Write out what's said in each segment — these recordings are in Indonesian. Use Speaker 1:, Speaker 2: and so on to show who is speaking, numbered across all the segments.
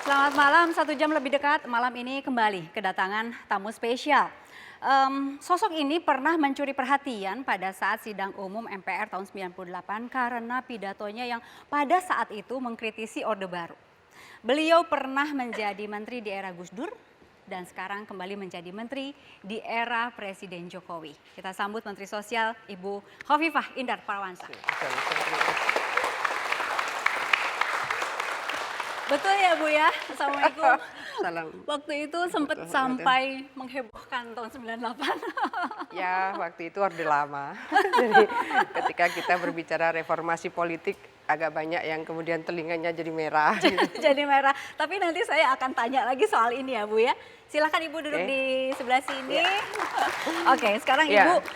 Speaker 1: Selamat malam, 1 jam lebih dekat malam ini kembali kedatangan tamu spesial. Sosok ini pernah mencuri perhatian pada saat sidang umum MPR tahun 98 karena pidatonya yang pada saat itu mengkritisi Orde Baru. Beliau pernah menjadi menteri di era Gus Dur dan sekarang kembali menjadi menteri di era Presiden Jokowi. Kita sambut Menteri Sosial Ibu Khofifah Indar Parawansa. Betul ya Bu ya, Assalamualaikum.
Speaker 2: Salam.
Speaker 1: Waktu itu sempat sampai menghebohkan tahun 98.
Speaker 2: Ya, waktu itu Orde Lama. Jadi ketika kita berbicara reformasi politik, agak banyak yang kemudian telinganya jadi merah.
Speaker 1: Jadi merah. Tapi nanti saya akan tanya lagi soal ini ya Bu ya. Silakan Ibu duduk di sebelah sini. Oke, sekarang Ibu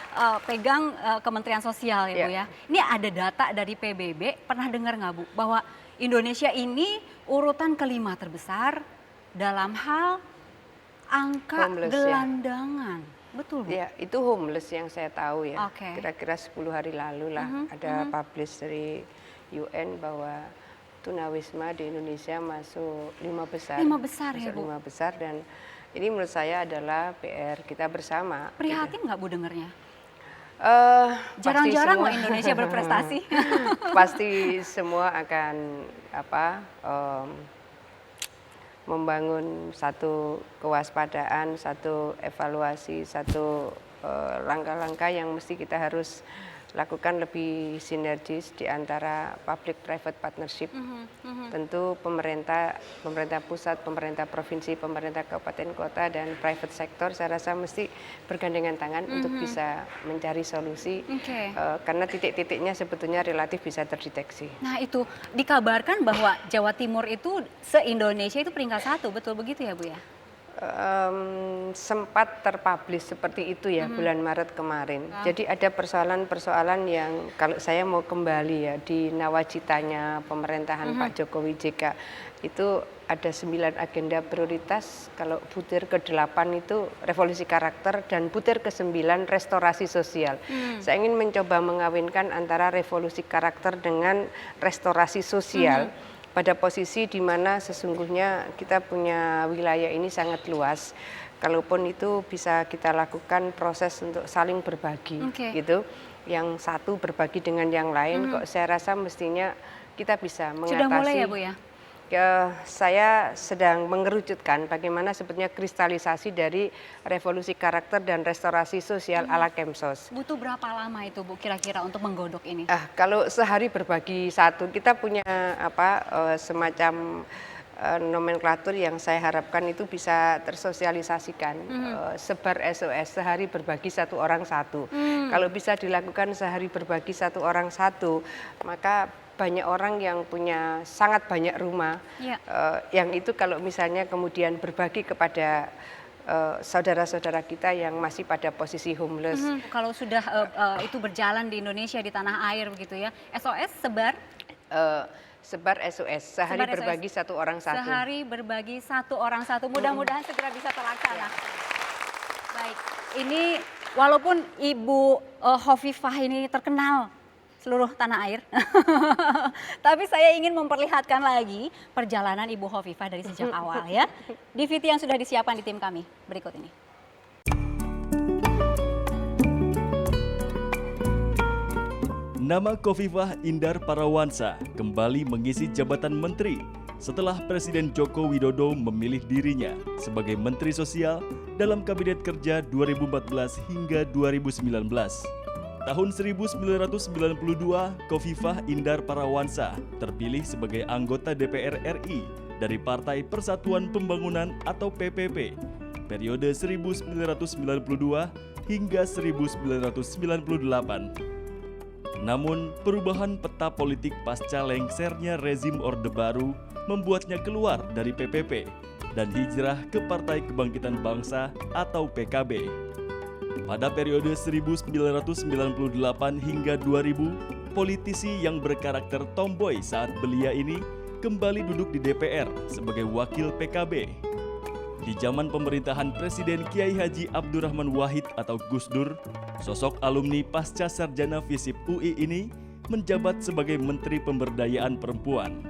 Speaker 1: pegang Kementerian Sosial ya Bu ya. Ini ada data dari PBB, pernah dengar nggak Bu bahwa Indonesia ini urutan kelima terbesar dalam hal angka
Speaker 2: Homeless,
Speaker 1: gelandangan. Betul Bu?
Speaker 2: Ya, itu homeless yang saya tahu ya.
Speaker 1: Oke.
Speaker 2: Kira-kira 10 hari lalu lah ada publish dari UN bahwa tunawisma di Indonesia masuk 5 besar.
Speaker 1: 5 besar ya Bu?
Speaker 2: 5 besar dan ini menurut saya adalah PR kita bersama.
Speaker 1: Prihatin nggak Bu dengernya?
Speaker 2: Pasti
Speaker 1: Jarang-jarang
Speaker 2: semua-
Speaker 1: loh Indonesia berprestasi.
Speaker 2: Pasti semua akan membangun satu kewaspadaan, satu evaluasi, satu langkah-langkah yang mesti kita harus lakukan lebih sinergis di antara public-private partnership. Tentu pemerintah pusat, pemerintah provinsi, pemerintah kabupaten kota, dan private sector saya rasa mesti bergandengan tangan untuk bisa mencari solusi. Karena titik-titiknya sebetulnya relatif bisa terdeteksi.
Speaker 1: Nah itu dikabarkan bahwa Jawa Timur itu se-Indonesia itu peringkat 1, betul begitu ya Bu ya?
Speaker 2: Sempat terpublish seperti itu ya bulan Maret kemarin. Jadi ada persoalan-persoalan yang kalau saya mau kembali ya di nawacitanya pemerintahan Pak Jokowi JK itu ada 9 agenda prioritas. Kalau butir ke-8 itu revolusi karakter dan butir ke-9 restorasi sosial. Saya ingin mencoba mengawinkan antara revolusi karakter dengan restorasi sosial. Pada posisi di mana sesungguhnya kita punya wilayah ini sangat luas. Kalaupun itu bisa kita lakukan proses untuk saling berbagi gitu. Yang satu berbagi dengan yang lain kok saya rasa mestinya kita bisa mengatasi.
Speaker 1: Sudah mulai ya Bu ya?
Speaker 2: Saya sedang mengerucutkan bagaimana sebetulnya kristalisasi dari revolusi karakter dan restorasi sosial ala Kemsos.
Speaker 1: Butuh berapa lama itu Bu kira-kira untuk menggodok ini?
Speaker 2: Kalau sehari berbagi satu, kita punya semacam nomenklatur yang saya harapkan itu bisa tersosialisasikan. Sebar SOS, sehari berbagi satu orang satu. Kalau bisa dilakukan sehari berbagi satu orang satu, maka banyak orang yang punya sangat banyak rumah, yang itu kalau misalnya kemudian berbagi kepada saudara-saudara kita yang masih pada posisi homeless.
Speaker 1: Kalau sudah itu berjalan di Indonesia, di tanah air begitu ya, SOS sebar?
Speaker 2: Sebar SOS, sehari
Speaker 1: Sebar
Speaker 2: berbagi
Speaker 1: SOS.
Speaker 2: satu orang satu.
Speaker 1: Sehari berbagi satu orang satu, mudah-mudahan segera bisa terlaksana. Baik, ini walaupun Ibu Khofifah ini terkenal seluruh tanah air. Tapi saya ingin memperlihatkan lagi perjalanan Ibu Khofifah dari sejak awal ya. DVD yang sudah disiapkan di tim kami berikut ini.
Speaker 3: Nama Khofifah Indar Parawansa kembali mengisi jabatan menteri setelah Presiden Joko Widodo memilih dirinya sebagai Menteri Sosial dalam Kabinet Kerja 2014 hingga 2019. Tahun 1992, Khofifah Indar Parawansa terpilih sebagai anggota DPR RI dari Partai Persatuan Pembangunan atau PPP, periode 1992 hingga 1998. Namun, perubahan peta politik pasca lengsernya rezim Orde Baru membuatnya keluar dari PPP dan hijrah ke Partai Kebangkitan Bangsa atau PKB. Pada periode 1998 hingga 2000, politisi yang berkarakter tomboy saat belia ini kembali duduk di DPR sebagai wakil PKB. Di zaman pemerintahan Presiden Kiai Haji Abdurrahman Wahid atau Gus Dur, sosok alumni pasca sarjana FISIP UI ini menjabat sebagai Menteri Pemberdayaan Perempuan.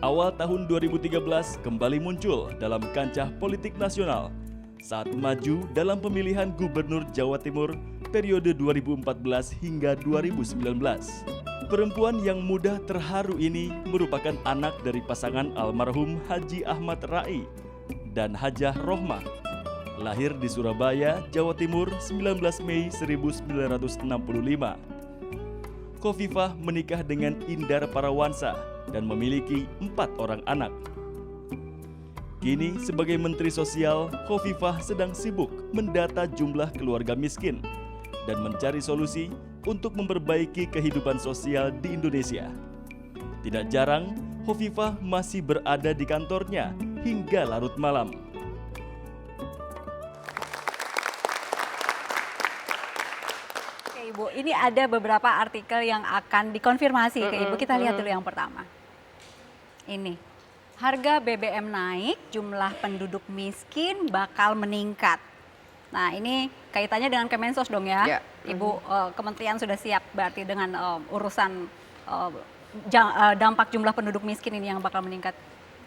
Speaker 3: awal tahun 2013 kembali muncul dalam kancah politik nasional saat maju dalam pemilihan Gubernur Jawa Timur periode 2014 hingga 2019. Perempuan yang mudah terharu ini merupakan anak dari pasangan almarhum Haji Ahmad Rai dan Hajah Rohmah. Lahir di Surabaya, Jawa Timur 19 Mei 1965. Khofifah menikah dengan Indar Parawansa dan memiliki 4 orang anak. Kini sebagai Menteri Sosial, Khofifah sedang sibuk mendata jumlah keluarga miskin dan mencari solusi untuk memperbaiki kehidupan sosial di Indonesia. Tidak jarang, Khofifah masih berada di kantornya hingga larut malam.
Speaker 1: Ibu, ini ada beberapa artikel yang akan dikonfirmasi ke Ibu. Kita lihat dulu yang pertama. Ini, harga BBM naik, jumlah penduduk miskin bakal meningkat. Nah, ini kaitannya dengan Kemensos dong ya.
Speaker 2: Ya.
Speaker 1: Ibu, kementerian sudah siap berarti dengan urusan dampak jumlah penduduk miskin ini yang bakal meningkat.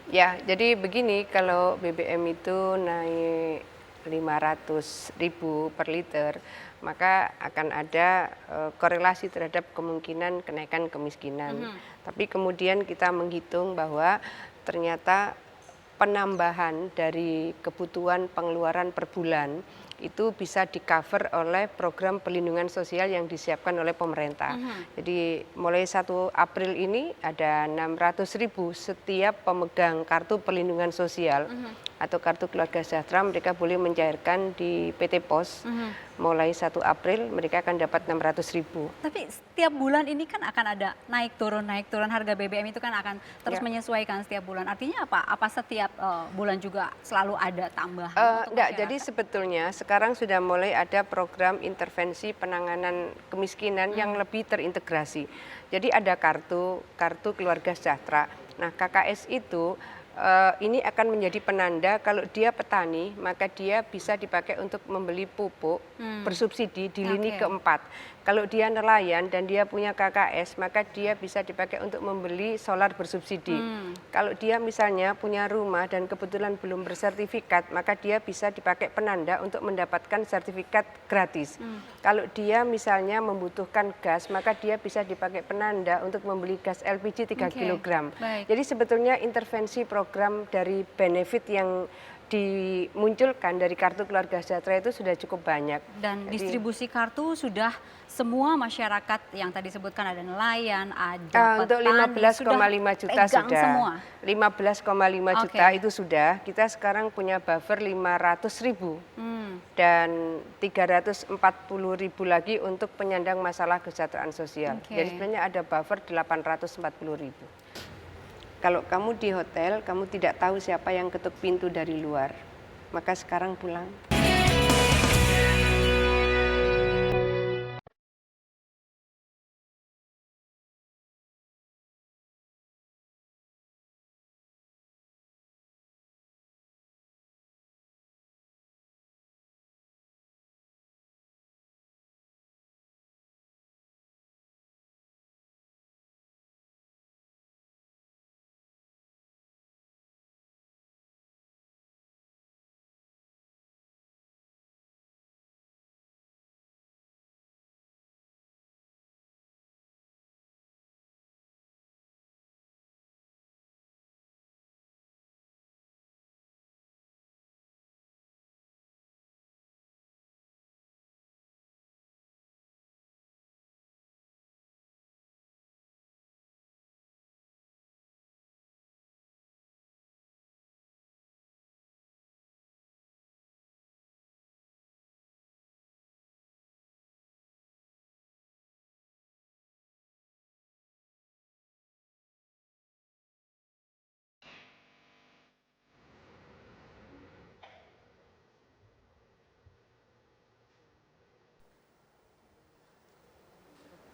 Speaker 2: Ya, jadi begini, kalau BBM itu naik 500.000 per liter, maka akan ada korelasi terhadap kemungkinan kenaikan kemiskinan. Tapi kemudian kita menghitung bahwa ternyata penambahan dari kebutuhan pengeluaran per bulan itu bisa di-cover oleh program perlindungan sosial yang disiapkan oleh pemerintah. Jadi mulai 1 April ini ada 600.000 setiap pemegang kartu perlindungan sosial atau kartu keluarga sejahtera, mereka boleh mencairkan di PT Pos. Mulai 1 April mereka akan dapat 600.000.
Speaker 1: Tapi setiap bulan ini kan akan ada naik turun harga BBM itu kan akan terus menyesuaikan setiap bulan. Artinya apa? Apa setiap bulan juga selalu ada tambahan?
Speaker 2: Enggak, jadi sebetulnya sekarang sudah mulai ada program intervensi penanganan kemiskinan yang lebih terintegrasi. Jadi ada kartu keluarga sejahtera. Nah, KKS itu ini akan menjadi penanda kalau dia petani, maka dia bisa dipakai untuk membeli pupuk bersubsidi di lini keempat. Kalau dia nelayan dan dia punya KKS, maka dia bisa dipakai untuk membeli solar bersubsidi. Kalau dia misalnya punya rumah dan kebetulan belum bersertifikat, maka dia bisa dipakai penanda untuk mendapatkan sertifikat gratis. Kalau dia misalnya membutuhkan gas, maka dia bisa dipakai penanda untuk membeli gas LPG 3 kg. Jadi sebetulnya intervensi program dari benefit yang dimunculkan dari kartu keluarga sejahtera itu sudah cukup banyak.
Speaker 1: Dan distribusi kartu sudah semua masyarakat yang tadi sebutkan, ada nelayan, ada
Speaker 2: untuk
Speaker 1: petani,
Speaker 2: 15,5 juta sudah.
Speaker 1: Semua.
Speaker 2: 15,5 juta itu sudah. Kita sekarang punya buffer 500.000 dan 340.000 lagi untuk penyandang masalah kesejahteraan sosial. Jadi sebenarnya ada buffer 840.000. Kalau kamu di hotel, kamu tidak tahu siapa yang ketuk pintu dari luar, maka sekarang pulang.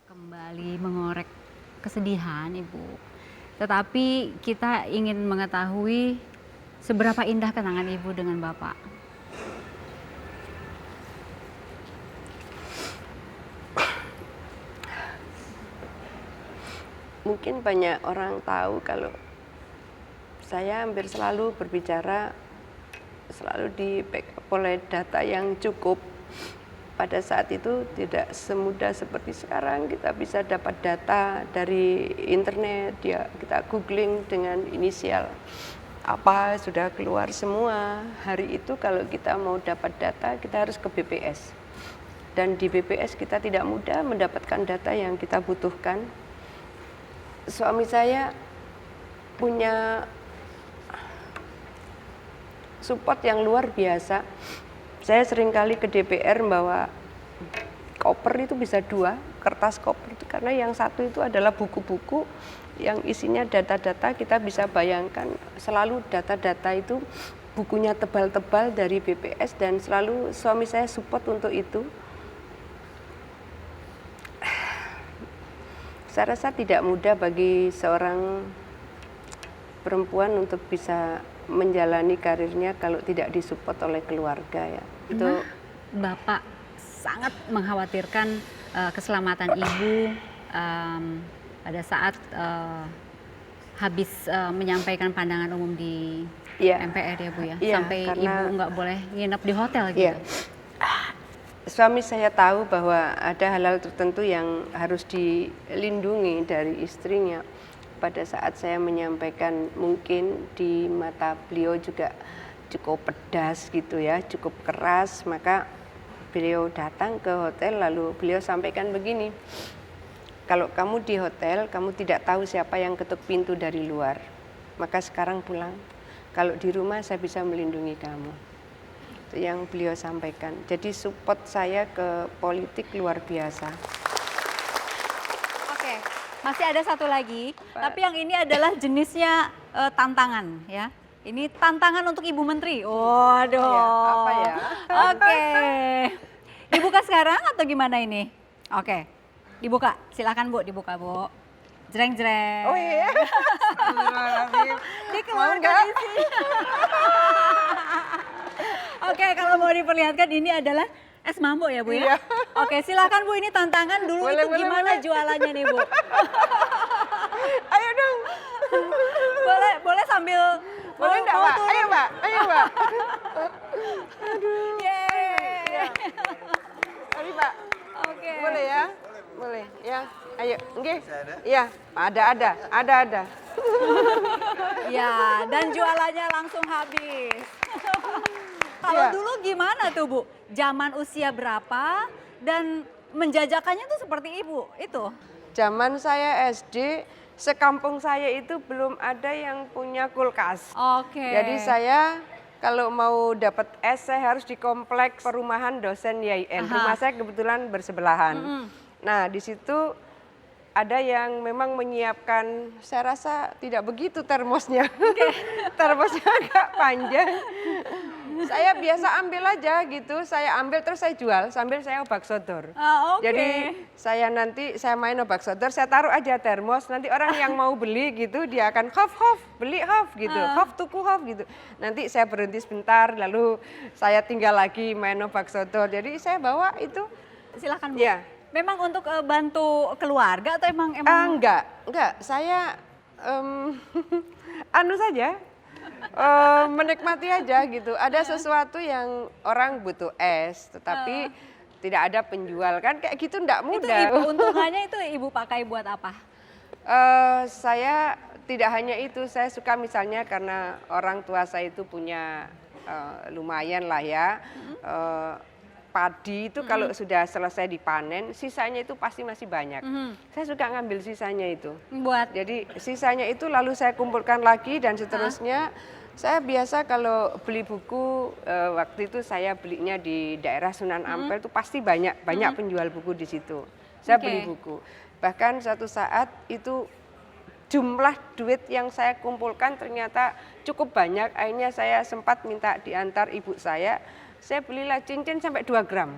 Speaker 1: Kembali mengorek kesedihan, Ibu. Tetapi kita ingin mengetahui seberapa indah kenangan Ibu dengan Bapak.
Speaker 2: Mungkin banyak orang tahu kalau saya hampir selalu berbicara selalu di backup oleh data yang cukup. Pada saat itu tidak semudah seperti sekarang, kita bisa dapat data dari internet, ya kita googling dengan inisial apa sudah keluar semua. Hari itu kalau kita mau dapat data kita harus ke BPS, dan di BPS kita tidak mudah mendapatkan data yang kita butuhkan. Suami saya punya support yang luar biasa. Saya seringkali ke DPR membawa koper itu bisa 2 kertas koper itu, karena yang satu itu adalah buku-buku yang isinya data-data. Kita bisa bayangkan selalu data-data itu bukunya tebal-tebal dari BPS, dan selalu suami saya support untuk itu. Saya rasa tidak mudah bagi seorang perempuan untuk bisa menjalani karirnya kalau tidak disupport oleh keluarga, ya. Itu
Speaker 1: Bapak sangat mengkhawatirkan keselamatan ibu pada saat habis menyampaikan pandangan umum di MPR ya Bu ya, sampai ibu nggak boleh nginep di hotel gitu.
Speaker 2: Suami saya tahu bahwa ada hal-hal tertentu yang harus dilindungi dari istrinya. Pada saat saya menyampaikan, mungkin di mata beliau juga cukup pedas gitu ya, cukup keras, maka beliau datang ke hotel lalu beliau sampaikan begini, kalau kamu di hotel, kamu tidak tahu siapa yang ketuk pintu dari luar, maka sekarang pulang. Kalau di rumah saya bisa melindungi kamu. Itu yang beliau sampaikan. Jadi support saya ke politik luar biasa.
Speaker 1: Masih ada satu lagi, tapi yang ini adalah jenisnya tantangan ya. Ini tantangan untuk Ibu Menteri. Waduh.
Speaker 2: Apa ya?
Speaker 1: Oke. Dibuka sekarang atau gimana ini? Oke. Dibuka. Silakan Bu, dibuka Bu. Jreng-jreng.
Speaker 2: Oh iya.
Speaker 1: Dikeluarkan isi. Oke, kalau mau diperlihatkan ini adalah es mambo ya Bu ya?
Speaker 2: Iya.
Speaker 1: Oke, silakan Bu, ini tantangan dulu
Speaker 2: boleh,
Speaker 1: itu gimana jualannya nih Bu?
Speaker 2: Ayo dong.
Speaker 1: Boleh sambil
Speaker 2: Boleh enggak, Pak? Ayo, Pak. Ayo, Pak.
Speaker 1: Aduh. Yeay.
Speaker 2: Mari, Pak.
Speaker 1: Oke.
Speaker 2: Boleh ya? Boleh. Ya. Ayo, nggih. Iya, ada.
Speaker 1: Ya, dan jualannya langsung habis. Kalau dulu gimana tuh Bu? Zaman usia berapa dan menjajakannya tuh seperti Ibu itu?
Speaker 2: Zaman saya SD, sekampung saya itu belum ada yang punya kulkas.
Speaker 1: Oke.
Speaker 2: Jadi saya kalau mau dapat es, saya harus di kompleks perumahan dosen YIN. Rumah saya kebetulan bersebelahan. Nah, di situ ada yang memang menyiapkan, saya rasa tidak begitu termosnya. Termosnya agak panjang. Saya biasa ambil aja gitu, saya ambil terus saya jual sambil saya obak sodor. Jadi saya main obak sodor, saya taruh aja termos, nanti orang yang mau beli gitu dia akan hof, beli hof gitu, hof tuku hof gitu. Nanti saya berhenti sebentar, lalu saya tinggal lagi main obak sodor. Jadi saya bawa itu.
Speaker 1: Silahkan Bu.
Speaker 2: Ya.
Speaker 1: Memang untuk bantu keluarga atau emang?
Speaker 2: Enggak, saya anu saja. Menikmati aja gitu. Ada sesuatu yang orang butuh es, tetapi tidak ada penjual, kan kayak gitu enggak mudah.
Speaker 1: Itu untungannya itu Ibu pakai buat apa?
Speaker 2: Saya tidak hanya itu, saya suka misalnya karena orang tua saya itu punya lumayan lah ya. Padi itu kalau sudah selesai dipanen, sisanya itu pasti masih banyak. Saya suka ngambil sisanya itu. Jadi sisanya itu lalu saya kumpulkan lagi dan seterusnya. Saya biasa kalau beli buku, waktu itu saya belinya di daerah Sunan Ampel itu pasti banyak penjual buku di situ. Saya beli buku. Bahkan suatu saat itu jumlah duit yang saya kumpulkan ternyata cukup banyak. Akhirnya saya sempat minta diantar ibu saya belilah cincin sampai 2 gram.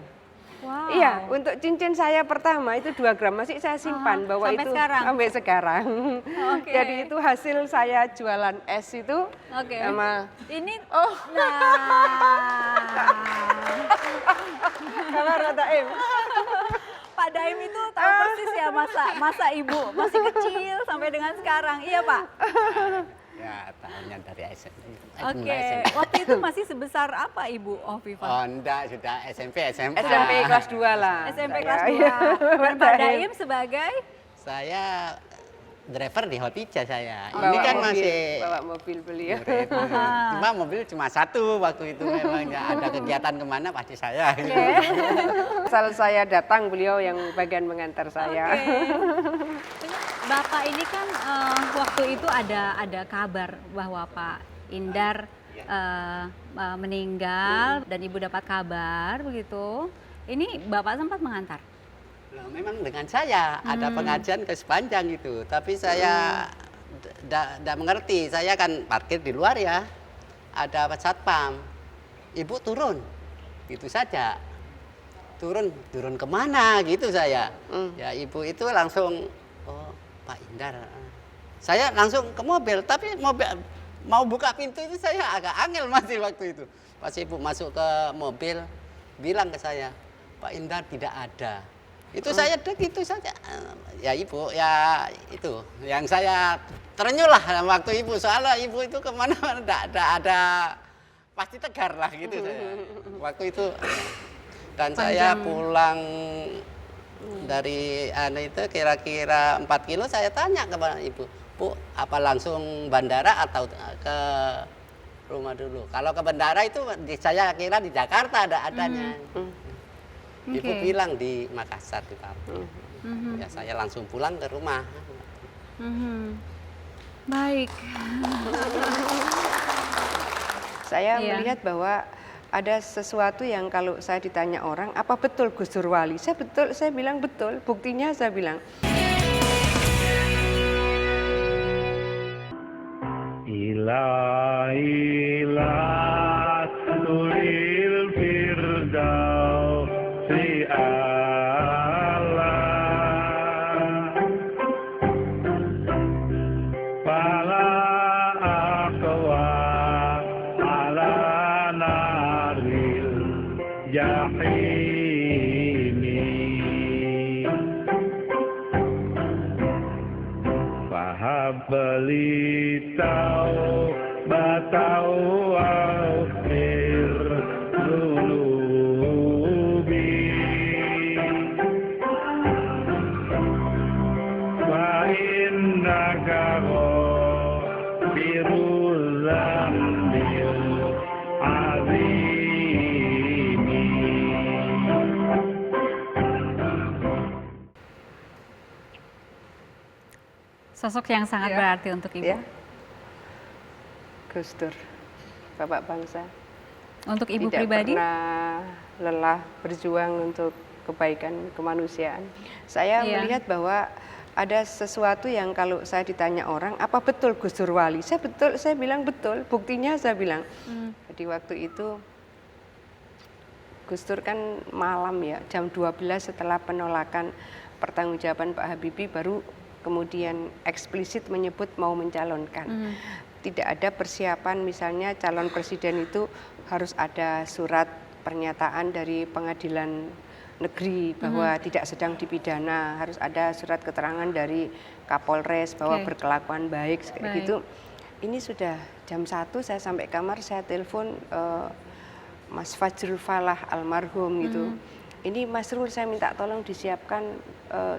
Speaker 1: Wow.
Speaker 2: Iya, untuk cincin saya pertama itu 2 gram, masih saya simpan bahwa
Speaker 1: sampai
Speaker 2: itu
Speaker 1: sekarang.
Speaker 2: Sampai sekarang. Jadi itu hasil saya jualan es itu sama
Speaker 1: ini.
Speaker 2: Kamar Daim.
Speaker 1: Pak Daim itu tahu persis ya masa Ibu masih kecil sampai dengan sekarang. Iya Pak.
Speaker 4: Ya, tahunya dari SMP.
Speaker 1: Oke, waktu itu masih sebesar apa Ibu Hovifa?
Speaker 4: Oh, enggak, sudah SMP, SMA.
Speaker 2: SMP kelas 2 lah.
Speaker 1: SMP
Speaker 2: saya.
Speaker 1: kelas 2.
Speaker 2: Iya.
Speaker 1: Dan Pak Daim sebagai
Speaker 4: Saya driver di Hotija saya.
Speaker 2: Bawa
Speaker 4: Ini kan
Speaker 2: mobil,
Speaker 4: masih
Speaker 2: bawa mobil beliau.
Speaker 4: murid. Cuma mobil cuma satu waktu itu memang nggak ada kegiatan kemana pasti saya.
Speaker 2: Asal saya datang, beliau yang bagian mengantar saya.
Speaker 1: Bapak ini kan waktu itu ada kabar bahwa Pak Indar meninggal dan Ibu dapat kabar begitu. Ini Bapak sempat mengantar?
Speaker 4: Nah, memang dengan saya ada pengajian ke sepanjang itu, tapi saya tidak mengerti. Saya kan parkir di luar ya, ada satpam. Ibu turun, gitu saja. Turun kemana gitu saya. Ya ibu itu langsung, oh Pak Indar. Saya langsung ke mobil, tapi mobil mau buka pintu itu saya agak angel masih waktu itu. Pas ibu masuk ke mobil, bilang ke saya, Pak Indar tidak ada. Itu saya itu saja. Ya ibu, ya itu yang saya terenyuh lah waktu ibu, soalnya ibu itu kemana-mana tidak ada pasti tegar lah gitu saya. Waktu itu dan saya pulang dari itu kira-kira 4 kilo, saya tanya kepada ibu, Bu, apa langsung bandara atau ke rumah dulu? Kalau ke bandara itu saya kira di Jakarta adanya. Ibu bilang di Makassar di Papua. Ya saya langsung pulang ke rumah.
Speaker 1: Baik.
Speaker 2: Saya
Speaker 1: Iya.
Speaker 2: melihat bahwa ada sesuatu yang kalau saya ditanya orang, apa betul Gus Dur wali? Saya bilang betul. Buktinya saya bilang.
Speaker 5: Ilahilah tulil firdausi Allah Fala aqwa ala naril jahimi Fahabli batau akhir dulubi Wa innaka ghafirul dzambil azimi
Speaker 1: Sosok yang sangat berarti untuk Ibu.
Speaker 2: Ya. Gus Dur, Bapak bangsa.
Speaker 1: Untuk Ibu
Speaker 2: Tidak
Speaker 1: pribadi?
Speaker 2: pernah lelah berjuang untuk kebaikan kemanusiaan. Saya
Speaker 1: Iya.
Speaker 2: melihat bahwa ada sesuatu yang kalau saya ditanya orang, apa betul Gus Dur wali? Saya bilang betul. Buktinya saya bilang. Jadi waktu itu Gus Dur kan malam ya, jam 12 setelah penolakan pertanggungjawaban Pak Habibie baru kemudian eksplisit menyebut mau mencalonkan. Tidak ada persiapan misalnya calon presiden itu harus ada surat pernyataan dari pengadilan negeri bahwa tidak sedang dipidana, harus ada surat keterangan dari Kapolres bahwa berkelakuan baik kayak gitu. Ini sudah jam 1 saya sampai kamar, saya telepon Mas Fajrul Falah almarhum gitu. Ini Mas Rul, saya minta tolong disiapkan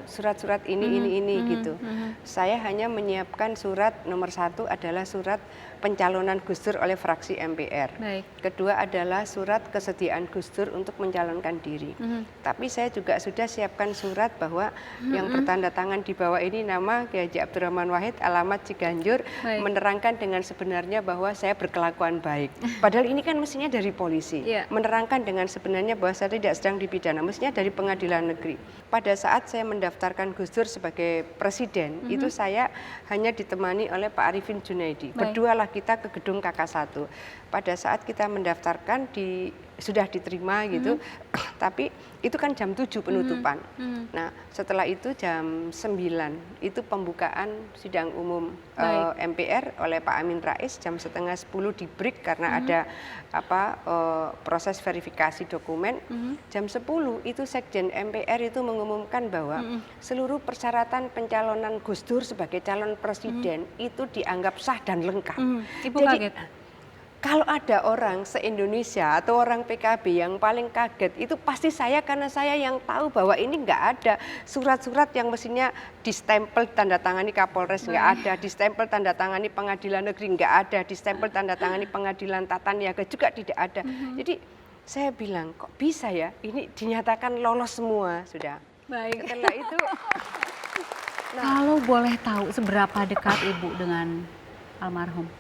Speaker 2: surat-surat ini gitu. Saya hanya menyiapkan surat nomor 1 adalah surat pencalonan Gus Dur oleh fraksi MPR.
Speaker 1: Baik.
Speaker 2: Kedua adalah surat kesediaan Gus Dur untuk mencalonkan diri. Tapi saya juga sudah siapkan surat bahwa yang bertanda tangan di bawah ini nama Kiai Haji Abdurrahman Wahid, alamat Ciganjur,
Speaker 1: Baik.
Speaker 2: menerangkan dengan sebenarnya bahwa saya berkelakuan baik. Padahal ini kan mestinya dari polisi.
Speaker 1: Iya.
Speaker 2: Menerangkan dengan sebenarnya bahwa saya tidak sedang dipidana, mestinya dari pengadilan negeri. Pada saat saya mendaftarkan Gus Dur sebagai presiden, itu saya hanya ditemani oleh Pak Arifin Junaidi.
Speaker 1: Baik.
Speaker 2: Berdualah kita ke gedung KK1. Pada saat kita mendaftarkan di sudah diterima gitu. Tapi itu kan jam 7 penutupan. Nah, setelah itu jam 9 itu pembukaan sidang umum MPR oleh Pak Amin Rais. Jam setengah 10 di break karena ada proses verifikasi dokumen. Jam 10 itu Sekjen MPR itu mengumumkan bahwa seluruh persyaratan pencalonan Gus Dur sebagai calon presiden itu dianggap sah dan lengkap.
Speaker 1: Ibu
Speaker 2: Jadi,
Speaker 1: kaget?
Speaker 2: kalau ada orang se-Indonesia atau orang PKB yang paling kaget itu pasti saya, karena saya yang tahu bahwa ini nggak ada surat-surat yang mestinya distempel tanda tangani Kapolres, nggak ada, distempel tanda tangani Pengadilan Negeri, nggak ada, distempel tanda tangani Pengadilan Tata Niaga juga tidak ada. Jadi saya bilang kok bisa ya ini dinyatakan lolos semua sudah.
Speaker 1: Baik.
Speaker 2: Setelah itu
Speaker 1: Kalau boleh tahu seberapa dekat Ibu dengan almarhum?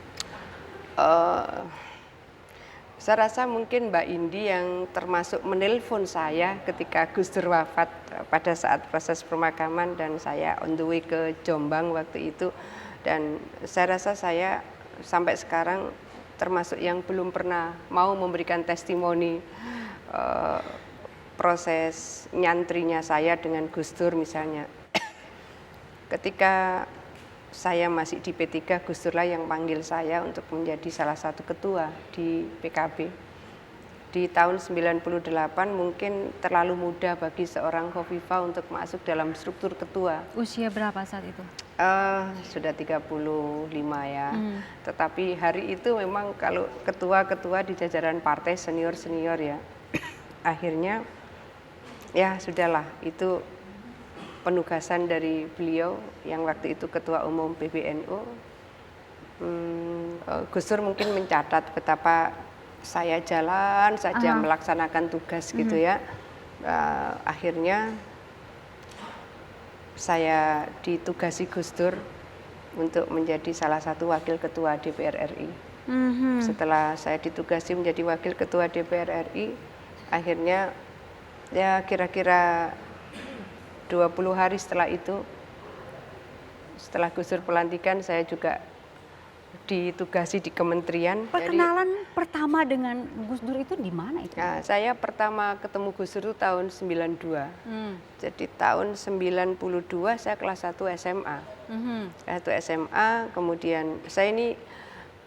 Speaker 2: Saya rasa mungkin Mbak Indi yang termasuk menelpon saya ketika Gus Dur wafat pada saat proses pemakaman, dan saya on the way ke Jombang waktu itu. Dan saya rasa saya sampai sekarang termasuk yang belum pernah mau memberikan testimoni proses nyantrinya saya dengan Gus Dur misalnya. Ketika saya masih di P3, Gus Dur lah yang panggil saya untuk menjadi salah satu ketua di PKB. Di tahun 98 mungkin terlalu muda bagi seorang Khofifah untuk masuk dalam struktur ketua.
Speaker 1: Usia berapa saat itu?
Speaker 2: Sudah 35 ya. Tetapi hari itu memang kalau ketua-ketua di jajaran partai senior-senior ya. Akhirnya ya sudahlah, itu penugasan dari beliau yang waktu itu Ketua Umum PBNU. Gus Dur mungkin mencatat betapa saya jalan saja melaksanakan tugas gitu ya. Akhirnya saya ditugasi Gus Dur untuk menjadi salah satu wakil ketua DPR RI. Setelah saya ditugasi menjadi wakil ketua DPR RI, akhirnya ya kira-kira 20 hari setelah itu, setelah Gus Dur pelantikan, saya juga ditugasi di kementerian.
Speaker 1: Perkenalan pertama dengan Gus Dur itu di mana itu?
Speaker 2: Nah, saya pertama ketemu Gus Dur itu tahun 92. Jadi tahun 92 saya kelas 1 SMA. Kelas 1 SMA, kemudian saya ini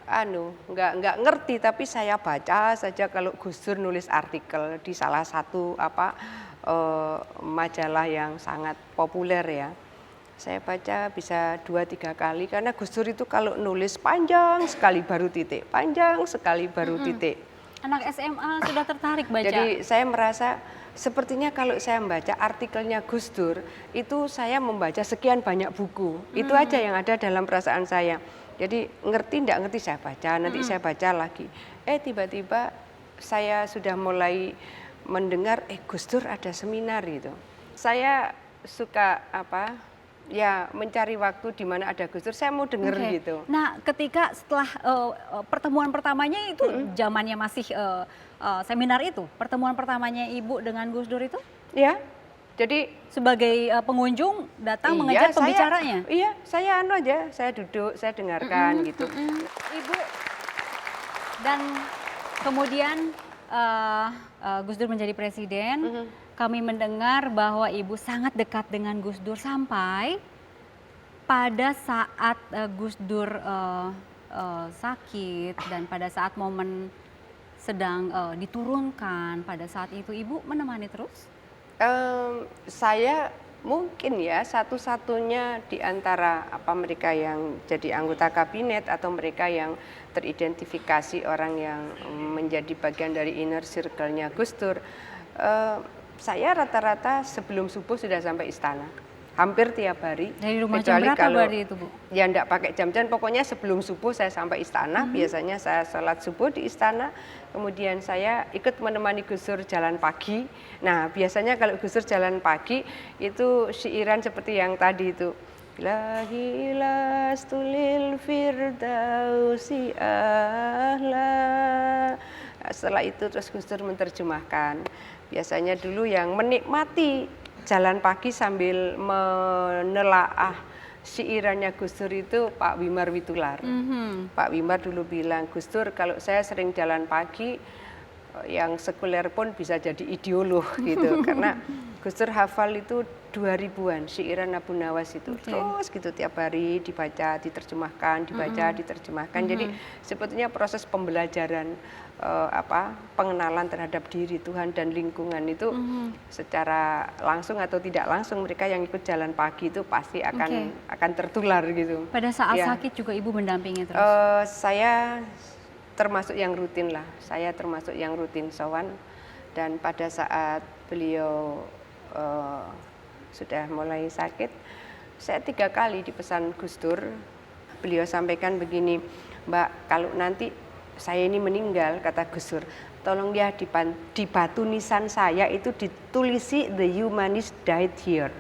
Speaker 2: nggak ngerti, tapi saya baca saja kalau Gus Dur nulis artikel di salah satu majalah yang sangat populer ya. Saya baca bisa 2-3 kali karena Gus Dur itu kalau nulis panjang sekali baru titik, panjang sekali baru titik.
Speaker 1: Anak SMA sudah tertarik baca.
Speaker 2: Jadi saya merasa sepertinya kalau saya membaca artikelnya Gus Dur itu saya membaca sekian banyak buku. Itu aja yang ada dalam perasaan saya. Jadi ngerti nggak ngerti saya baca, nanti saya baca lagi. Tiba-tiba saya sudah mulai mendengar Gus Dur ada seminar gitu. Saya suka mencari waktu di mana ada Gus Dur, saya mau denger gitu.
Speaker 1: Nah, ketika setelah pertemuan pertamanya itu zamannya masih seminar itu, pertemuan pertamanya Ibu dengan Gus Dur itu?
Speaker 2: Ya. Jadi
Speaker 1: sebagai pengunjung datang mengejar pembicaranya.
Speaker 2: Saya saya duduk, saya dengarkan gitu.
Speaker 1: Ibu, dan kemudian Gus Dur menjadi presiden, kami mendengar bahwa Ibu sangat dekat dengan Gus Dur sampai pada saat Gus Dur sakit dan pada saat momen sedang diturunkan, pada saat itu Ibu menemani terus?
Speaker 2: Saya mungkin ya satu-satunya di antara mereka yang jadi anggota kabinet atau mereka yang teridentifikasi orang yang menjadi bagian dari inner circle-nya Gus Dur. Saya rata-rata sebelum subuh sudah sampai istana. Hampir tiap hari.
Speaker 1: Dari rumah jam berapa berarti itu, Bu?
Speaker 2: Ya enggak pakai jam-jam, pokoknya sebelum subuh saya sampai istana. Biasanya saya sholat subuh di istana, kemudian saya ikut menemani Gus Dur jalan pagi. Nah, biasanya kalau Gus Dur jalan pagi itu syiiran seperti yang tadi itu. Ilahi lastulil firdausi ahla. Setelah itu terus Gus Dur menerjemahkan. Biasanya dulu yang menikmati jalan pagi sambil menelaah syiirannya Gus Dur itu Pak Wimar Witular. Pak Wimar dulu bilang, Gus Dur kalau saya sering jalan pagi, yang sekuler pun bisa jadi ideolog gitu. Karena Gus Dur hafal itu 2000-an syairan Abu Nawas itu. Terus gitu tiap hari dibaca, diterjemahkan, dibaca, diterjemahkan. Jadi sebetulnya proses pembelajaran pengenalan terhadap diri Tuhan dan lingkungan itu secara langsung atau tidak langsung mereka yang ikut jalan pagi itu pasti akan tertular gitu.
Speaker 1: Pada saat
Speaker 2: Ya.
Speaker 1: sakit juga Ibu mendampingi terus?
Speaker 2: Saya termasuk yang rutin lah, saya termasuk yang rutin sowan, dan pada saat beliau sudah mulai sakit, saya 3 kali dipesan Gus Dur, beliau sampaikan begini, Mbak, kalau nanti saya ini meninggal, kata Gus Dur, tolong ya di batu nisan saya itu ditulisi The Humanist Died Here.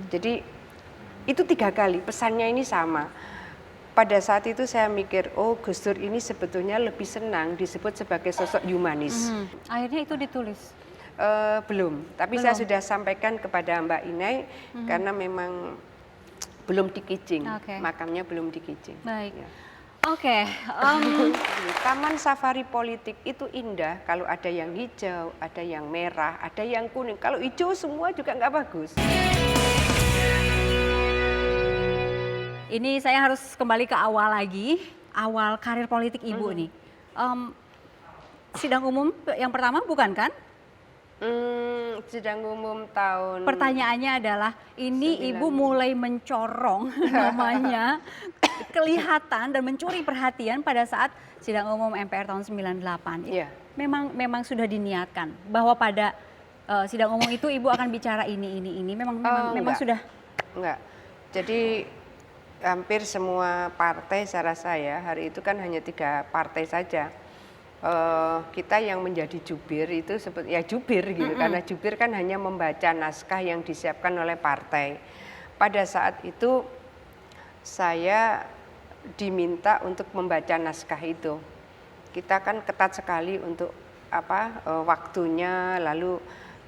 Speaker 2: Jadi itu 3 kali, pesannya ini sama. Pada saat itu saya mikir, oh Gus Dur ini sebetulnya lebih senang disebut sebagai sosok humanis.
Speaker 1: Akhirnya itu ditulis?
Speaker 2: Belum, tapi saya sudah sampaikan kepada Mbak Inai karena memang belum dikijing, makamnya belum dikijing.
Speaker 1: Baik.
Speaker 2: Ya.
Speaker 1: Oke.
Speaker 2: Taman safari politik itu indah kalau ada yang hijau, ada yang merah, ada yang kuning. Kalau hijau semua juga nggak bagus.
Speaker 1: Ini saya harus kembali ke awal lagi, awal karir politik Ibu nih. Sidang umum yang pertama bukan kan?
Speaker 2: Sidang umum tahun.
Speaker 1: Pertanyaannya adalah, ini Ibu mulai mencorong namanya, kelihatan dan mencuri perhatian pada saat sidang umum MPR tahun 98.
Speaker 2: Iya.
Speaker 1: Memang sudah diniatkan bahwa pada sidang umum itu Ibu akan bicara ini. Memang
Speaker 2: Enggak.
Speaker 1: sudah.
Speaker 2: Enggak. Jadi hampir semua partai saya rasa ya, hari itu kan hanya 3 partai saja. Kita yang menjadi jubir itu ya jubir gitu, karena jubir kan hanya membaca naskah yang disiapkan oleh partai. Pada saat itu saya diminta untuk membaca naskah itu. Kita kan ketat sekali untuk waktunya, lalu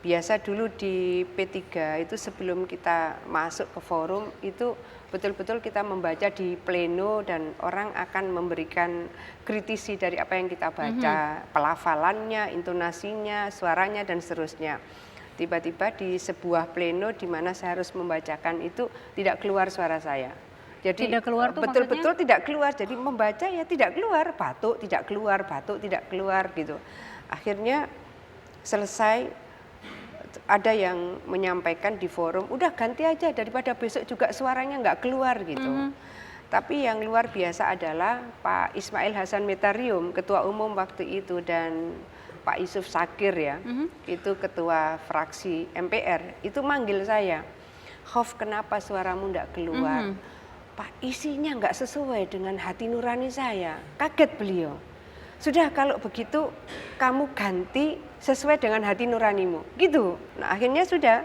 Speaker 2: biasa dulu di P3 itu sebelum kita masuk ke forum itu betul-betul kita membaca di pleno dan orang akan memberikan kritisi dari apa yang kita baca, pelafalannya, intonasinya, suaranya dan seterusnya. Tiba-tiba di sebuah pleno di mana saya harus membacakan itu tidak keluar suara saya. Jadi
Speaker 1: tidak keluar tuh
Speaker 2: betul-betul
Speaker 1: maksudnya?
Speaker 2: tidak keluar. Jadi membaca ya tidak keluar, batuk tidak keluar gitu. Akhirnya selesai, ada yang menyampaikan di forum, udah ganti aja daripada besok juga suaranya nggak keluar gitu. Tapi yang luar biasa adalah Pak Ismail Hasan Metarium, ketua umum waktu itu, dan Pak Yusuf Sakir ya, itu ketua fraksi MPR, itu manggil saya, Hof kenapa suaramu nggak keluar? Pak, isinya nggak sesuai dengan hati nurani saya. Kaget beliau. Sudah kalau begitu kamu ganti sesuai dengan hati nuranimu, gitu. Nah akhirnya sudah,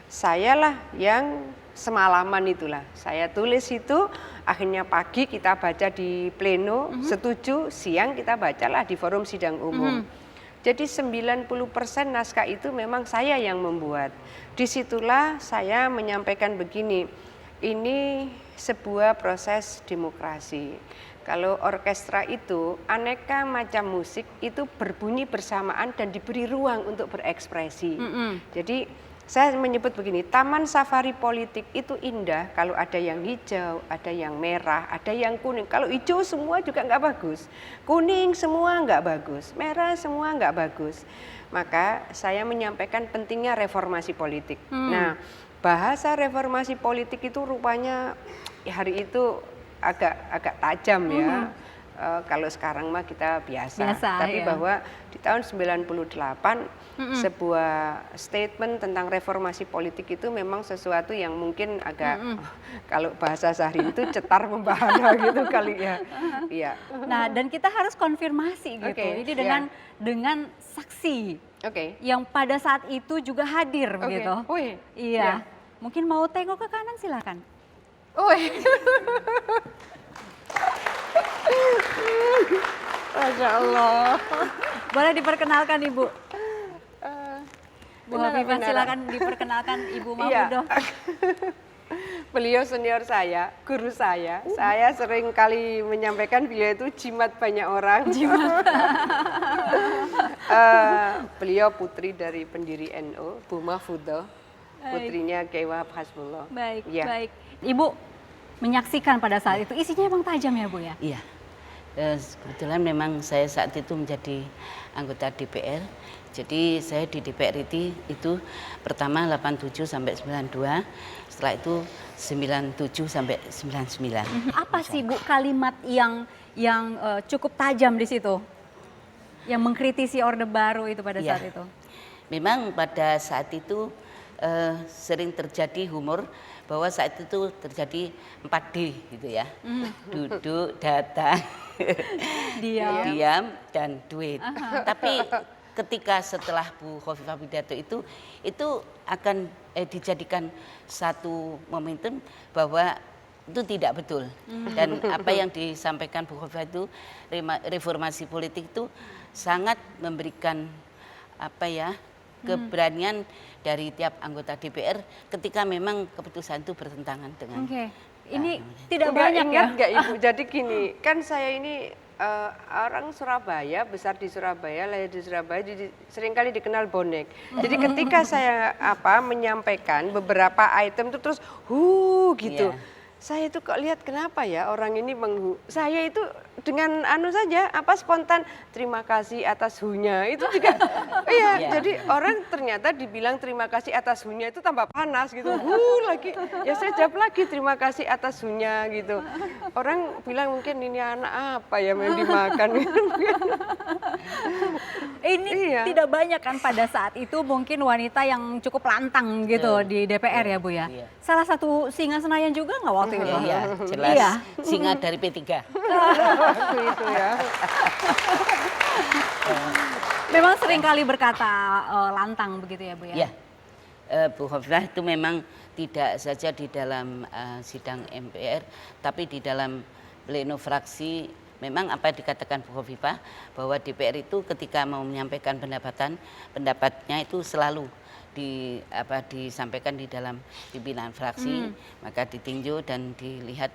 Speaker 2: sayalah yang semalaman itulah. Saya tulis itu, akhirnya pagi kita baca di pleno, setuju, siang kita bacalah di forum sidang umum. Jadi 90% naskah itu memang saya yang membuat. Disitulah saya menyampaikan begini, ini sebuah proses demokrasi. Kalau orkestra itu aneka macam musik itu berbunyi bersamaan dan diberi ruang untuk berekspresi. Jadi saya menyebut begini, taman safari politik itu indah kalau ada yang hijau, ada yang merah, ada yang kuning. Kalau hijau semua juga nggak bagus, kuning semua nggak bagus, merah semua nggak bagus. Maka saya menyampaikan pentingnya reformasi politik. Nah, bahasa reformasi politik itu rupanya hari itu agak tajam ya. Kalau sekarang mah kita biasa. Tapi bahwa di tahun 98 sebuah statement tentang reformasi politik itu memang sesuatu yang mungkin agak kalau bahasa sehari itu cetar membahana gitu kali ya. Iya.
Speaker 1: Nah, dan kita harus konfirmasi gitu. Ini dengan saksi yang pada saat itu juga hadir begitu. Iya. Mungkin mau tengok ke kanan silakan.
Speaker 2: Masya Allah.
Speaker 1: Boleh diperkenalkan Ibu. Bu Hafifah, silakan diperkenalkan Ibu Mahmudoh.
Speaker 2: Beliau senior saya, guru saya. Saya sering kali menyampaikan beliau itu jimat banyak orang. Beliau putri dari pendiri NU, Bu Mahfudoh, putrinya Kiai Wahab Hasbullah.
Speaker 1: Baik,
Speaker 2: Ya.
Speaker 1: baik. Ibu menyaksikan pada saat itu, isinya emang tajam ya Bu ya?
Speaker 6: Iya, kebetulan memang saya saat itu menjadi anggota DPR. Jadi saya di DPR itu pertama 87 sampai 92, setelah itu 97 sampai 99.
Speaker 1: Apa sih Bu kalimat yang cukup tajam di situ? Yang mengkritisi Orde Baru itu pada
Speaker 6: Iya.
Speaker 1: saat itu?
Speaker 6: Memang pada saat itu sering terjadi humor bahwa saat itu terjadi 4D gitu ya. Duduk, datang, diam dan duit. Tapi ketika setelah Bu Khofifah pidato itu akan dijadikan satu momentum bahwa itu tidak betul. Dan apa yang disampaikan Bu Khofifah itu reformasi politik itu sangat memberikan keberanian dari tiap anggota DPR ketika memang keputusan itu bertentangan dengan.
Speaker 1: Oke, ini tidak
Speaker 2: Nggak
Speaker 1: banyak
Speaker 2: ingat
Speaker 1: ya?
Speaker 2: nggak Ibu? Jadi gini, kan saya ini orang Surabaya, besar di Surabaya, lahir di Surabaya, jadi seringkali dikenal bonek. Jadi ketika saya menyampaikan beberapa item itu terus gitu.
Speaker 6: Iya.
Speaker 2: Saya itu kok lihat kenapa ya orang ini saya itu dengan saja spontan terima kasih atas hunya itu juga iya.
Speaker 6: Iya.
Speaker 2: Jadi orang ternyata dibilang terima kasih atas hunya itu tambah panas gitu lagi ya saya jawab lagi terima kasih atas hunya gitu. Orang bilang mungkin ini anak apa ya yang dimakan.
Speaker 1: Ini
Speaker 2: Iya.
Speaker 1: tidak banyak kan pada saat itu mungkin wanita yang cukup lantang gitu di DPR ya Bu ya?
Speaker 6: Iya.
Speaker 1: Salah satu singa Senayan juga nggak waktu itu?
Speaker 6: Iya, jelas
Speaker 1: Iya.
Speaker 6: singa dari P3.
Speaker 2: Waktu itu ya.
Speaker 1: Memang sering kali berkata lantang begitu ya Bu ya?
Speaker 6: Ya, Bu Khofifah itu memang tidak saja di dalam sidang MPR, tapi di dalam pleno fraksi. Memang apa yang dikatakan Bu Khofifah bahwa DPR itu ketika mau menyampaikan pendapatnya itu selalu disampaikan di dalam pimpinan fraksi, maka ditinjau dan dilihat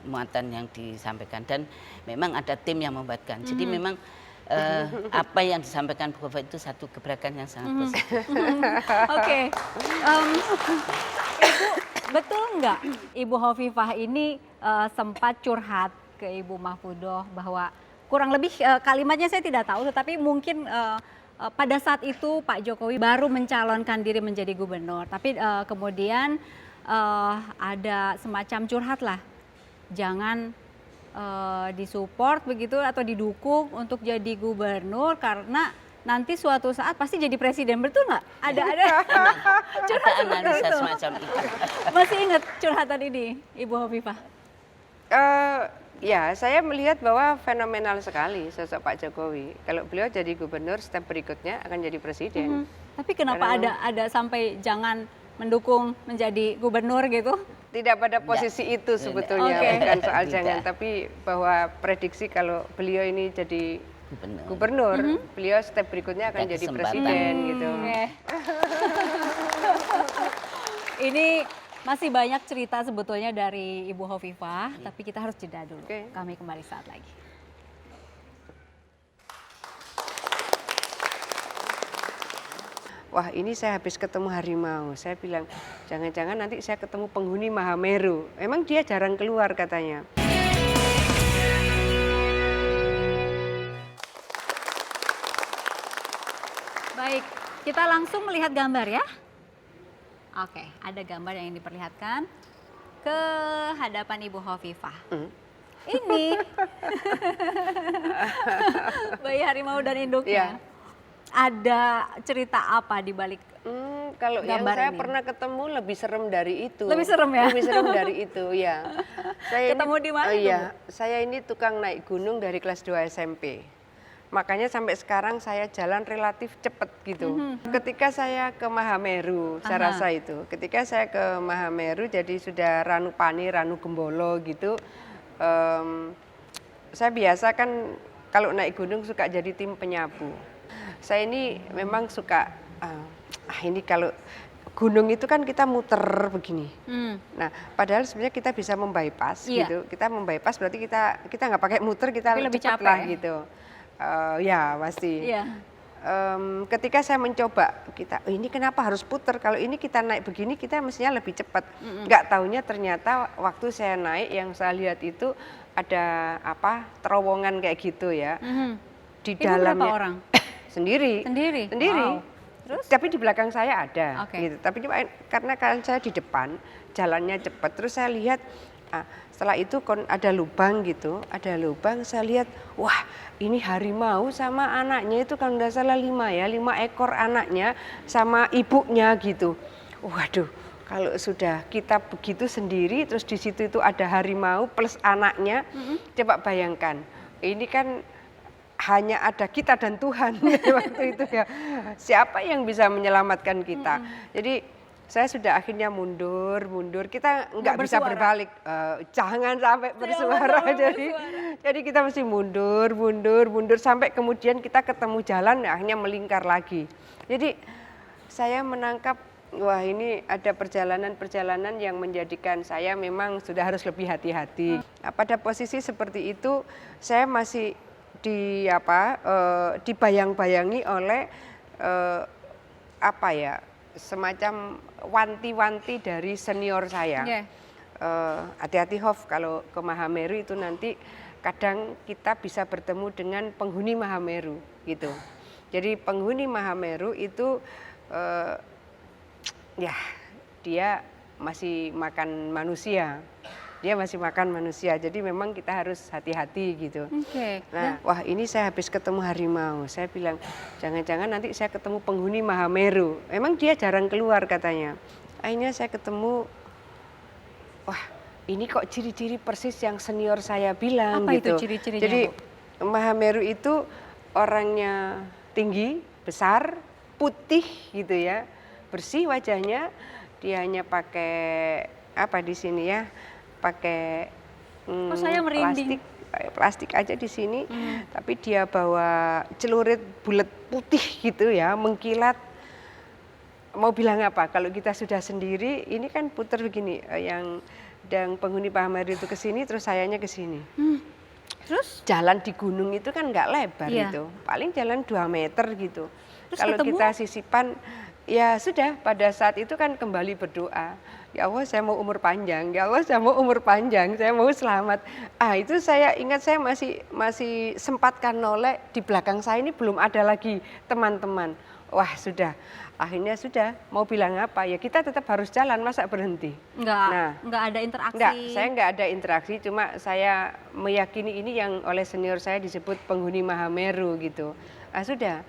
Speaker 6: muatan yang disampaikan dan memang ada tim yang membuatkan. Jadi memang apa yang disampaikan Bu Khofifah itu satu gebrakan yang sangat positif.
Speaker 1: Oke. Ibu, betul nggak Ibu Khofifah ini sempat curhat ke Ibu Mahfudoh bahwa kurang lebih kalimatnya saya tidak tahu, tetapi mungkin pada saat itu Pak Jokowi baru mencalonkan diri menjadi gubernur, tapi kemudian ada semacam curhat lah, jangan disupport begitu atau didukung untuk jadi gubernur karena nanti suatu saat pasti jadi presiden, betul nggak? Ada curhat
Speaker 6: Ada
Speaker 1: seperti
Speaker 6: analisa
Speaker 1: itu.
Speaker 6: semacam itu.
Speaker 1: Masih ingat curhatan ini, Ibu Khofifah?
Speaker 2: Ya, saya melihat bahwa fenomenal sekali sosok Pak Jokowi. Kalau beliau jadi gubernur, step berikutnya akan jadi presiden.
Speaker 1: Tapi kenapa ada sampai jangan mendukung menjadi gubernur gitu?
Speaker 2: Tidak pada posisi itu sebetulnya,
Speaker 1: Oke.
Speaker 2: bukan soal
Speaker 6: Tidak.
Speaker 2: jangan, tapi bahwa prediksi kalau beliau ini jadi
Speaker 6: Gubernur.
Speaker 2: gubernur, beliau step berikutnya akan
Speaker 6: Ada
Speaker 2: jadi
Speaker 6: kesempatan.
Speaker 2: presiden gitu.
Speaker 1: Oke. Ini masih banyak cerita sebetulnya dari Ibu Khofifah, tapi kita harus jeda dulu.
Speaker 2: Oke.
Speaker 1: Kami kembali saat lagi.
Speaker 2: Wah, ini saya habis ketemu harimau. Saya bilang, jangan-jangan nanti saya ketemu penghuni Mahameru. Emang dia jarang keluar katanya.
Speaker 1: Baik, kita langsung melihat gambar ya. Oke, ada gambar yang ingin diperlihatkan ke hadapan Ibu Khofifah. Ini bayi harimau dan induknya.
Speaker 2: Iya.
Speaker 1: Ada cerita apa di balik?
Speaker 2: Kalau yang
Speaker 1: Gambar
Speaker 2: saya
Speaker 1: ini.
Speaker 2: pernah ketemu lebih serem dari itu.
Speaker 1: Lebih serem ya?
Speaker 2: Lebih serem dari itu, ya.
Speaker 1: Ketemu di mana
Speaker 2: Oh, iya,
Speaker 1: tuh,
Speaker 2: saya ini tukang naik gunung dari kelas 2 SMP. Makanya sampai sekarang saya jalan relatif cepat gitu. Ketika saya ke Mahameru, saya rasa itu. Ketika saya ke Mahameru, jadi sudah Ranupani, Ranu Gembolo gitu. Saya biasa kan kalau naik gunung suka jadi tim penyapu. Saya ini memang suka, ini kalau gunung itu kan kita muter begini.
Speaker 1: Hmm.
Speaker 2: Nah, padahal sebenarnya kita bisa membypass
Speaker 1: Iya.
Speaker 2: gitu. Kita membypass berarti kita nggak pakai muter, kita
Speaker 1: Tapi lebih
Speaker 2: cepet
Speaker 1: capek
Speaker 2: lah
Speaker 1: ya?
Speaker 2: gitu. Ya pasti.
Speaker 1: Iya.
Speaker 2: Ketika saya mencoba oh, ini kenapa harus puter? Kalau ini kita naik begini kita mestinya lebih cepat. Nggak taunya ternyata waktu saya naik yang saya lihat itu ada terowongan kayak gitu ya. Di
Speaker 1: Ibu berapa
Speaker 2: dalamnya
Speaker 1: orang?
Speaker 2: sendiri.
Speaker 1: Sendiri?
Speaker 2: Sendiri.
Speaker 1: Wow. Terus?
Speaker 2: Tapi di belakang saya ada,
Speaker 1: Oke.
Speaker 2: gitu. Tapi cuma karena kan saya di depan, jalannya cepat. Terus saya lihat, setelah itu ada lubang gitu, ada lubang. Saya lihat, wah ini harimau sama anaknya itu kan udah salah 5 ekor anaknya sama ibunya gitu. Waduh, kalau sudah kita begitu sendiri, terus di situ itu ada harimau plus anaknya, coba bayangkan, ini kan hanya ada kita dan Tuhan waktu itu ya. Siapa yang bisa menyelamatkan kita? Jadi saya sudah akhirnya mundur. Kita nggak bisa
Speaker 1: bersuara.
Speaker 2: berbalik. Jangan sampai bersuara. Jadi kita mesti mundur sampai kemudian kita ketemu jalan, akhirnya melingkar lagi. Jadi saya menangkap, wah ini ada perjalanan-perjalanan yang menjadikan saya memang sudah harus lebih hati-hati. Nah, pada posisi seperti itu saya masih dibayang-bayangi oleh semacam wanti-wanti dari senior saya.
Speaker 1: Yeah.
Speaker 2: Hati-hati Hof, kalau ke Mahameru itu nanti kadang kita bisa bertemu dengan penghuni Mahameru gitu. Jadi penghuni Mahameru itu dia masih makan manusia. Jadi memang kita harus hati-hati gitu.
Speaker 1: Oke.
Speaker 2: Nah, wah ini saya habis ketemu harimau. Saya bilang, jangan-jangan nanti saya ketemu penghuni Mahameru. Emang dia jarang keluar katanya. Akhirnya saya ketemu, wah ini kok ciri-ciri persis yang senior saya bilang.
Speaker 1: Apa
Speaker 2: gitu.
Speaker 1: itu ciri-cirinya,
Speaker 2: Jadi
Speaker 1: Bu?
Speaker 2: Mahameru itu orangnya tinggi, besar, putih gitu ya, bersih wajahnya. Dia hanya pakai di sini ya? Pakai
Speaker 1: saya merinding.
Speaker 2: plastik aja di sini, tapi dia bawa celurit bulat putih gitu ya, mengkilat. Mau bilang apa? Kalau kita sudah sendiri, ini kan puter begini, yang penghuni Mahameru itu ke sini, terus sayanya ke sini.
Speaker 1: Terus?
Speaker 2: Jalan di gunung itu kan nggak lebar
Speaker 1: Iya.
Speaker 2: itu, paling jalan 2 meter gitu.
Speaker 1: Terus
Speaker 2: Kalau
Speaker 1: ketemu?
Speaker 2: kita sisipan, ya sudah pada saat itu kan kembali berdoa. Ya Allah saya mau umur panjang, ya Allah saya mau umur panjang, saya mau selamat. Itu saya ingat saya masih sempatkan noleh, di belakang saya ini belum ada lagi teman-teman. Wah sudah, akhirnya sudah, mau bilang apa, ya kita tetap harus jalan, masa berhenti.
Speaker 1: Nggak ada interaksi.
Speaker 2: Saya nggak ada interaksi, cuma saya meyakini ini yang oleh senior saya disebut penghuni Mahameru gitu. Sudah,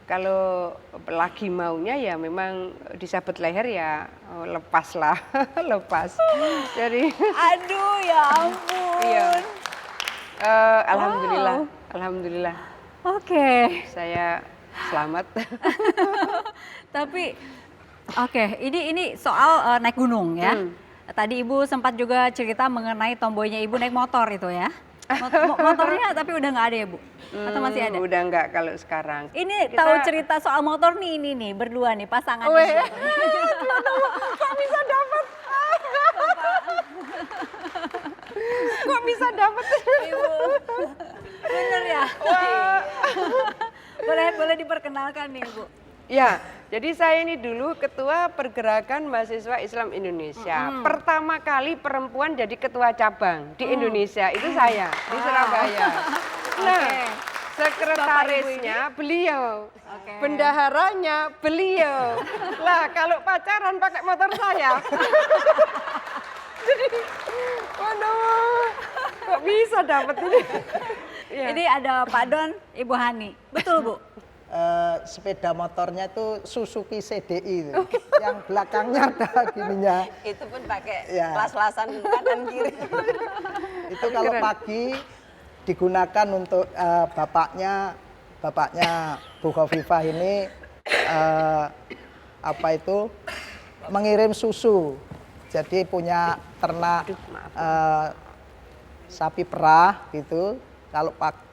Speaker 2: kalau lagi maunya ya memang disabet leher ya lepas lah, lepas. Jadi,
Speaker 1: Aduh ya ampun.
Speaker 2: iya. Alhamdulillah,
Speaker 1: Oke.
Speaker 2: saya selamat.
Speaker 1: Tapi oke, ini soal naik gunung ya. Tadi Ibu sempat juga cerita mengenai tomboynya Ibu naik motor itu ya. Motornya tapi udah nggak ada ya Bu? Atau masih ada?
Speaker 2: Udah nggak kalau sekarang.
Speaker 1: Ini tahu cerita soal motor nih ini nih berdua nih pasangan.
Speaker 2: Kok bisa dapat? Kok bisa dapat?
Speaker 1: Ibu. Bener ya? boleh diperkenalkan nih Bu.
Speaker 2: Ya, jadi saya ini dulu ketua Pergerakan Mahasiswa Islam Indonesia. Pertama kali perempuan jadi ketua cabang di Indonesia, itu saya di Surabaya. Nah, sekretarisnya beliau, bendaharanya beliau. Lah, kalau pacaran pakai motor saya. Jadi, waduh, kok bisa dapet ini? Ya.
Speaker 1: Ini ada Pak Don, Ibu Hani. Betul Bu?
Speaker 7: Sepeda motornya itu Suzuki CDI itu. Yang belakangnya ada gininya.
Speaker 8: Itu pun pakai
Speaker 7: Ya.
Speaker 8: las-lasan kanan kiri.
Speaker 7: Itu kalau pagi digunakan untuk bapaknya Bu Khofifah ini mengirim susu. Jadi punya ternak sapi perah gitu.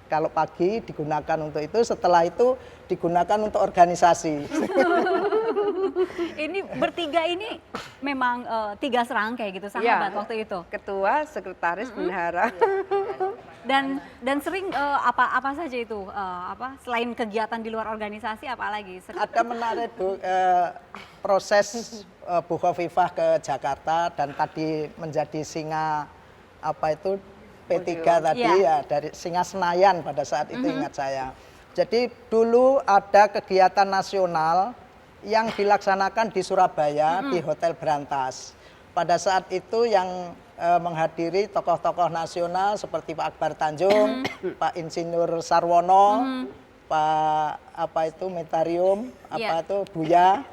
Speaker 7: Kalau pagi digunakan untuk itu, setelah itu digunakan untuk organisasi.
Speaker 1: Ini bertiga ini memang tiga serangkai gitu, sahabat
Speaker 2: Iya.
Speaker 1: waktu itu.
Speaker 2: Ketua, sekretaris, bendahara.
Speaker 1: Dan sering apa saja itu selain kegiatan di luar organisasi apa lagi?
Speaker 7: Ada menarik Bu, proses Bu Khofifah ke Jakarta dan tadi menjadi singa P3 tadi ya dari singa Senayan pada saat itu ingat saya. Jadi dulu ada kegiatan nasional yang dilaksanakan di Surabaya di Hotel Berantas. Pada saat itu yang menghadiri tokoh-tokoh nasional seperti Pak Akbar Tanjung, Pak Insinyur Sarwono, Pak Metarium, Buya,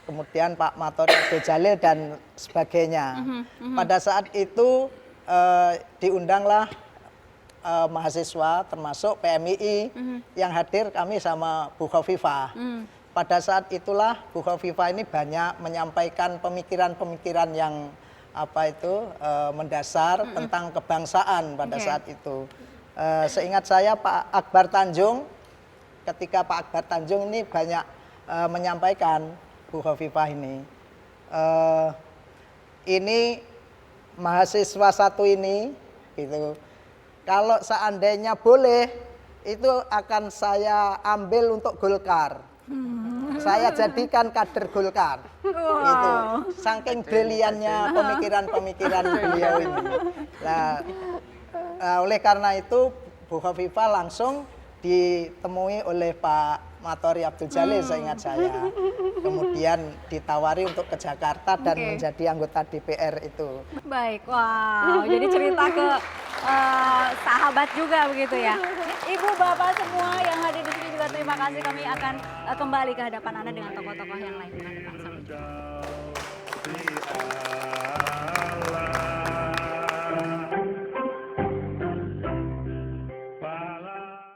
Speaker 7: kemudian Pak Matori Abdul Jalil dan sebagainya. Pada saat itu diundanglah mahasiswa termasuk PMII yang hadir kami sama Bu Khofifah. Pada saat itulah Bu Khofifah ini banyak menyampaikan pemikiran-pemikiran yang mendasar tentang kebangsaan pada saat itu. Seingat saya Pak Akbar Tanjung, ketika Pak Akbar Tanjung ini banyak menyampaikan Bu Khofifah ini mahasiswa satu ini gitu. Kalau seandainya boleh itu akan saya ambil untuk Golkar. Saya jadikan kader Golkar. Gitu. Saking briliannya pemikiran-pemikiran beliau ini. Nah, oleh karena itu Bu Khofifah langsung ditemui oleh Pak Matori Abdul Jalil seingat saya. Kemudian ditawari untuk ke Jakarta dan menjadi anggota DPR itu.
Speaker 1: Baik, wow. Jadi cerita ke sahabat juga begitu ya. Ibu, bapak semua yang hadir di sini juga terima kasih. Kami akan kembali ke hadapan Anda dengan tokoh-tokoh yang lain. Sampai jumpa.